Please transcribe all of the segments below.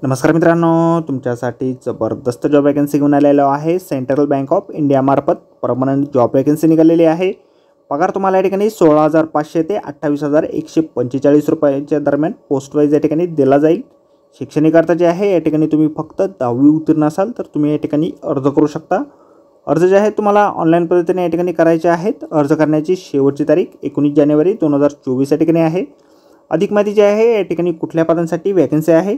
नमस्कार मित्रांनो, तुमच्यासाठी जबरदस्त जॉब वॅकन्सी घेऊन आलेलो आहे। सेंट्रल बँक ऑफ इंडिया मार्फत परमनंट जॉब वॅकन्सी निघालेली आहे। पगार तुम्हाला या ठिकाणी 16,500 ते 28,145 रुपयाच्या दरम्यान पोस्ट वाईज या ठिकाणी दिला जाईल। शैक्षणिक अर्थ जे आहे या ठिकाणी तुम्ही फक्त 10वी उत्तीर्ण असाल तर तुम्ही या ठिकाणी अर्ज करू शकता। अर्ज जे आहे तुम्हाला ऑनलाईन पद्धतीने या ठिकाणी करायचे आहेत। अर्ज करण्याची शेवटची तारीख 19 जानेवारी 2024 या ठिकाणी आहे। अधिक माहिती जी आहे या ठिकाणी कुठल्या पदांसाठी वॅकन्सी आहे,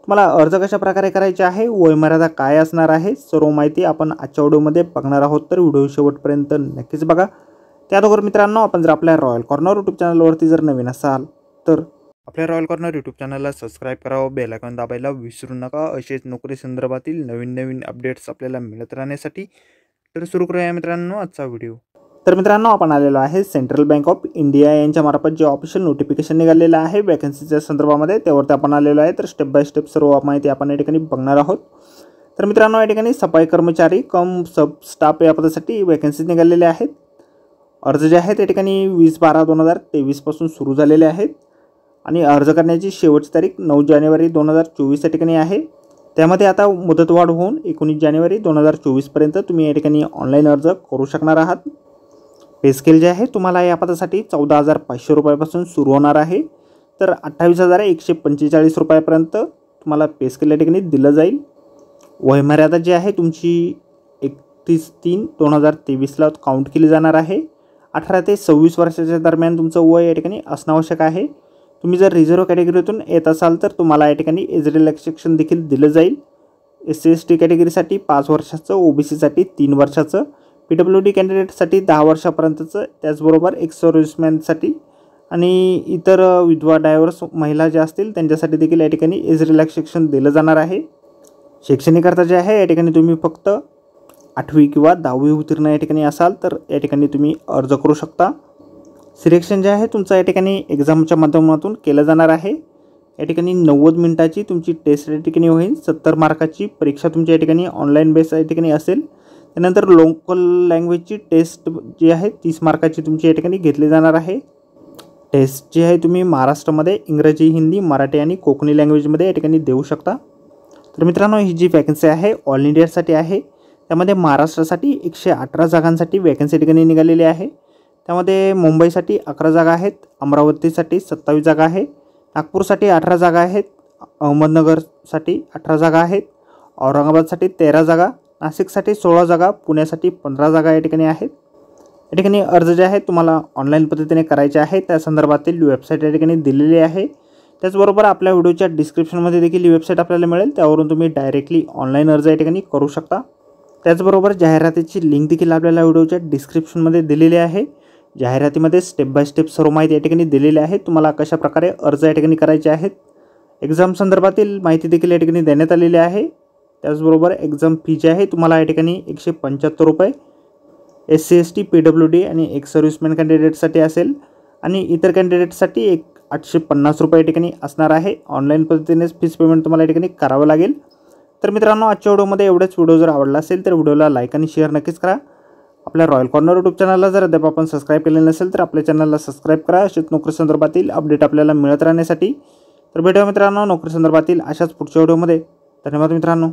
तुम्हाला अर्ज कशा प्रकारे करायचे आहे, वयमर्यादा काय असणार आहे, सर्व माहिती आपण आजच्या व्हिडिओमध्ये बघणार आहोत। तर व्हिडिओ शेवटपर्यंत नक्कीच बघा। त्याचबरोबर मित्रांनो, आपण जर आपल्या रॉयल कॉर्नर यूट्यूब चॅनलवरती जर नवीन असाल तर आपल्या रॉयल कॉर्नर यूट्यूब चॅनलला सबस्क्राईब करावं, बेल आयकॉन दाबायला विसरू नका। असेच नोकरी संदर्भातील नवीन अपडेट्स आपल्याला मिळत राहण्यासाठी। तर सुरू करूया मित्रांनो आजचा व्हिडिओ। तर मित्रांनो, आपण आलेलो आहे सेंट्रल बँक ऑफ इंडिया यांच्या मार्फत जे ऑफिशियल नोटिफिकेशन निघालेलं आहे वॅकन्सीच्या संदर्भामध्ये, त्यावरती आपण आलेलो आहे। तर स्टेप बाय स्टेप सर्व माहिती आपण या ठिकाणी बघणार आहोत। तर मित्रांनो, या ठिकाणी सफाई कर्मचारी कम सब स्टाफ या पदासाठी वॅकन्सी निघालेल्या आहेत। अर्ज जे आहेत या ठिकाणी 20/12/2023 पासून सुरू झालेले आहेत आणि अर्ज करण्याची शेवटची तारीख 9 जानेवारी 2024 या ठिकाणी आहे। त्यामध्ये आता मुदतवाढ होऊन 19 जानेवारी 2024 पर्यंत तुम्ही या ठिकाणी ऑनलाईन अर्ज करू शकणार आहात। पे स्केल जे आहे तुम्हाला या पदासाठी 14,500 रुपयापासून सुरू होणार आहे, तर 28,145 रुपयापर्यंत तुम्हाला पे स्केल या ठिकाणी दिलं जाईल। वयमर्यादा जी आहे तुमची 31/3/2023ला काउंट केली जाणार आहे। 18 ते 26 वर्षाच्या दरम्यान तुमचं वय या ठिकाणी असणं आवश्यक आहे। तुम्ही जर रिझर्व्ह कॅटेगरीतून येत असाल तर तुम्हाला या ठिकाणी एज रिलॅक्सेशन देखील दिलं जाईल। SC/ST कॅटेगरीसाठी 5 वर्षाचं, OBCसाठी 3 वर्षाचं, PWD कॅन्डिडेटसाठी 10 वर्षापर्यंतचं, त्याचबरोबर एक्स सर्व्हिसमॅनसाठी आणि इतर विधवा डायव्हर्स महिला ज्या असतील त्यांच्यासाठी देखील या ठिकाणी एज रिलॅक्सेशन दिलं जाणार आहे। शैक्षणिक अर्थ जे आहे या ठिकाणी तुम्ही फक्त 8वी किंवा 10वी उत्तीर्ण या ठिकाणी असाल तर या ठिकाणी तुम्ही अर्ज करू शकता। सिलेक्शन जे आहे तुमचं या ठिकाणी एक्झामच्या माध्यमातून केलं जाणार आहे। या ठिकाणी 90 मिनिटाची तुमची टेस्ट या ठिकाणी होईल। 70 मार्काची परीक्षा तुमच्या या ठिकाणी ऑनलाईन बेस या ठिकाणी असेल। त्यानंतर लोकल लँग्वेजची टेस्ट जी आहे 30 मार्काची तुमची या ठिकाणी घेतली जाणार आहे। टेस्ट जी आहे तुम्ही महाराष्ट्रामध्ये इंग्रजी, हिंदी, मराठी आणि कोकणी लँग्वेजमध्ये या ठिकाणी देऊ शकता। तर मित्रांनो, ही जी वॅकन्सी आहे ऑल इंडियासाठी आहे। त्यामध्ये महाराष्ट्रासाठी 118 जागांसाठी वॅकन्सी या ठिकाणी निघालेली आहे। त्यामध्ये मुंबईसाठी 11 जागा आहेत, अमरावतीसाठी 27 जागा आहेत, नागपूरसाठी 18 जागा आहेत, अहमदनगरसाठी 18 जागा आहेत, औरंगाबादसाठी 13 जागा, नाशिकसाठी 16 जागा, पुण्यासाठी 15 जागा या ठिकाणी आहेत। या ठिकाणी अर्ज जे आहेत तुम्हाला ऑनलाईन पद्धतीने करायचे आहे, त्या संदर्भातील वेबसाईट या ठिकाणी दिलेली आहे। त्याचबरोबर आपल्या व्हिडिओच्या डिस्क्रिप्शनमध्ये देखील ही वेबसाईट आपल्याला मिळेल, त्यावरून तुम्ही डायरेक्टली ऑनलाईन अर्ज या ठिकाणी करू शकता। त्याचबरोबर जाहिरातीची लिंक देखील आपल्याला व्हिडिओच्या डिस्क्रिप्शनमध्ये दिलेली आहे। जाहिरातीमध्ये स्टेप बाय स्टेप सर्व माहिती या ठिकाणी दिलेली आहे। तुम्हाला कशा प्रकारे अर्ज या ठिकाणी करायचे आहेत, एक्झाम संदर्भातील माहिती देखील या ठिकाणी देण्यात आलेली आहे। त्याचबरोबर एक्झाम फी जी आहे तुम्हाला या ठिकाणी 175 रुपये SC/ST, PWD आणि एक्स सर्व्हिसमॅन कॅन्डिडेटसाठी असेल आणि इतर कॅन्डिडेटसाठी 850 रुपये या ठिकाणी असणार आहे। ऑनलाईन पद्धतीनेच फीस पेमेंट तुम्हाला या ठिकाणी करावं लागेल। तर मित्रांनो, आजच्या व्हिडिओमध्ये एवढंच। व्हिडिओ जर आवडला असेल तर व्हिडिओला लाईक आणि शेअर नक्कीच करा। आपल्या रॉयल कॉर्नर यूट्यूब चॅनलला जर अद्याप आपण सबस्क्राईब केलेलं नसेल तर आपल्या चॅनलला सबस्क्राईब करा, अशाच नोकरी संदर्भातील अपडेट आपल्याला मिळत राहण्यासाठी। तर भेटूया मित्रांनो नोकरी संदर्भातील अशाच पुढच्या व्हिडिओमध्ये। धन्यवाद मित्रांनो।